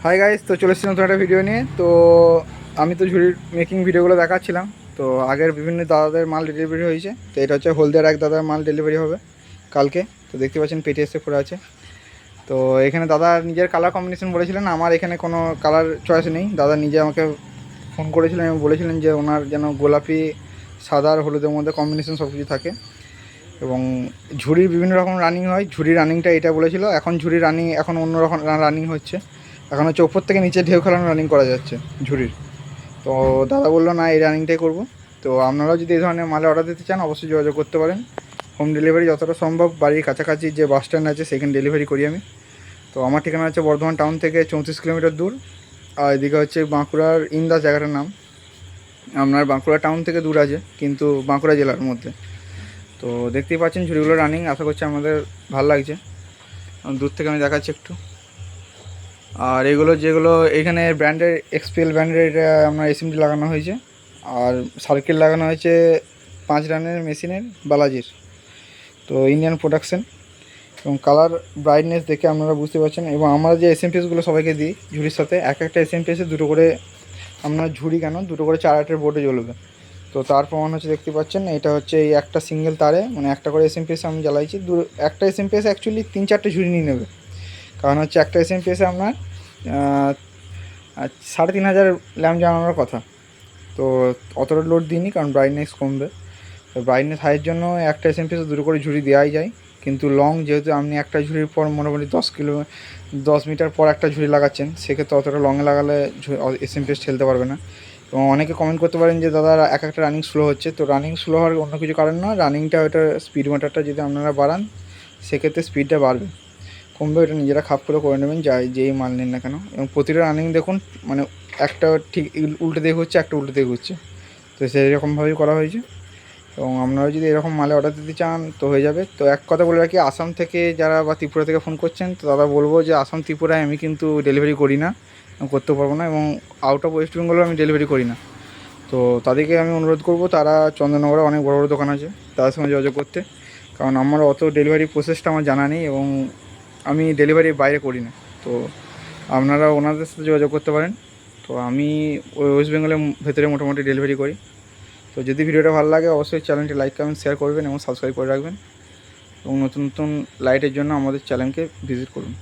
Hi guys, তো চলে এসেছি নতুন একটা ভিডিও নিয়ে। তো আমি তো ঝুড়ির মেকিং ভিডিওগুলো দেখাচ্ছিলাম। তো আগের বিভিন্ন দাদাদের মাল ডেলিভারি হয়েছে। তো এটা হচ্ছে হলদিয়ার এক দাদার মাল ডেলিভারি হবে কালকে। তো দেখতে পাচ্ছেন পেটি এসে পড়ে আছে। তো এখানে দাদা নিজের কালার কম্বিনেশন বলেছিলেন, আমার এখানে কোনো কালার চয়েস নেই। দাদা নিজে আমাকে ফোন করেছিলেন এবং বলেছিলেন যে ওনার যেন গোলাপি, সাদা আর হলুদের মধ্যে কম্বিনেশন সব কিছু থাকে। এবং ঝুড়ির বিভিন্ন রকম রানিং হয়। ঝুড়ি রানিংটা এটা বলেছিল, এখন ঝুড়ি রানিং এখন অন্য রকম রানিং হচ্ছে। এখন হচ্ছে ওপর থেকে নিচে ঢেউ খেলানো রানিং করা যাচ্ছে ঝুড়ির। তো দাদা বললো না, এই রানিংটাই করবো। তো আপনারাও যদি এই ধরনের মালে অর্ডার দিতে চান অবশ্যই যোগাযোগ করতে পারেন। হোম ডেলিভারি যতটা সম্ভব বাড়ির কাছাকাছি যে বাস স্ট্যান্ড আছে সেখানে ডেলিভারি করি আমি। তো আমার ঠিকানা হচ্ছে বর্ধমান টাউন থেকে 34 কিলোমিটার দূর। আর এদিকে হচ্ছে বাঁকুড়ার ইন্দাস জায়গাটার নাম। আপনার বাঁকুড়া টাউন থেকে দূর আছে, কিন্তু বাঁকুড়া জেলার মধ্যে। তো দেখতেই পাচ্ছেন ঝুড়িগুলো রানিং, আশা করছি আমাদের ভালো লাগছে। দূর থেকে আমি দেখাচ্ছি একটু। আর এগুলো যেগুলো এখানে ব্র্যান্ডের এক্সপিএল ব্র্যান্ডের এটা আপনার এসএমডি লাগানো হয়েছে। আর সার্কেল লাগানো হয়েছে 5 রানের মেশিনের বালাজির। তো ইন্ডিয়ান প্রোডাকশন। এবং কালার ব্রাইটনেস দেখে আপনারা বুঝতে পারছেন। এবং আমরা যে এসএমপিএসগুলো সবাইকে দিই ঝুড়ির সাথে, এক একটা এসএমপিএসে দুটো করে, আপনার ঝুড়ি কেন দুটো করে 4 আটের বোর্ডে জ্বলবে। তো তার প্রমাণ হচ্ছে দেখতে পাচ্ছেন, এটা হচ্ছে এই একটা সিঙ্গেল তারে, মানে একটা করে এসএমপিএস আমি জ্বালাইছি। একটা এসএমপিএস অ্যাকচুয়ালি 3-4টে ঝুড়ি নিয়ে নেবে। কারণ হচ্ছে একটা এসএমপিএসে আপনার 3,500 ল্যাম্প জ্বালানোর কথা। তো অতটা লোড দিইনি, কারণ ব্রাইটনেস কমবে। তো ব্রাইটনেস হাইয়ের জন্য একটা এসএমপিএসে দুটো করে ঝুড়ি দেওয়াই যায়। কিন্তু লং যেহেতু আপনি একটা ঝুড়ির পর মোটামুটি 10 মিটার পর একটা ঝুড়ি লাগাচ্ছেন, সেক্ষেত্রে অতটা লংয়ে লাগালে এসএমপিএস ঠেলতে পারবে না। এবং অনেকে কমেন্ট করতে পারেন যে দাদা এক একটা রানিং স্লো হচ্ছে। তো রানিং স্লো হওয়ার অন্য কিছু কারণ নয়, রানিংটা ওইটা স্পিড মিটারটা যদি আপনারা বাড়ান সেক্ষেত্রে স্পিডটা বাড়বে। কমবে ওটা নিজেরা খাপ করে নেবেন যেই মাল নিন না কেন। এবং প্রতিটা রানিং দেখুন, মানে একটা ঠিক উল্টো দিকে হচ্ছে, একটা উল্টো দিকে হচ্ছে। তো সেই রকমভাবেই করা হয়েছে। এবং আপনারা যদি এরকম মালে অর্ডার দিতে চান তো হয়ে যাবে। তো এক কথা বলে রাখি, আসাম থেকে যারা বা ত্রিপুরা থেকে ফোন করছেন, তো দাদা বলবো যে আসাম ত্রিপুরায় আমি কিন্তু ডেলিভারি করি না, করতে পারবো না। এবং আউট অফ ওয়েস্ট বেঙ্গলও আমি ডেলিভারি করি না। তো তাদেরকে আমি অনুরোধ করব, তারা চন্দননগরে অনেক বড় বড় দোকান আছে, তাদের সঙ্গে যোগাযোগ করতে। কারণ আমার অত ডেলিভারি প্রসেসটা আমার জানা নেই, এবং আমি ডেলিভারি বাইরে করি না। তো আপনারা ওনাদের সাথে যোগাযোগ করতে পারেন। তো আমি ওয়েস্ট বেঙ্গলের ভেতরে মোটামুটি ডেলিভারি করি। তো যদি ভিডিওটা ভালো লাগে অবশ্যই চ্যানেলটি লাইক কমেন্ট শেয়ার করবেন এবং সাবস্ক্রাইব করে রাখবেন। এবং নতুন নতুন লাইটের জন্য আমাদের চ্যানেলকে ভিজিট করুন।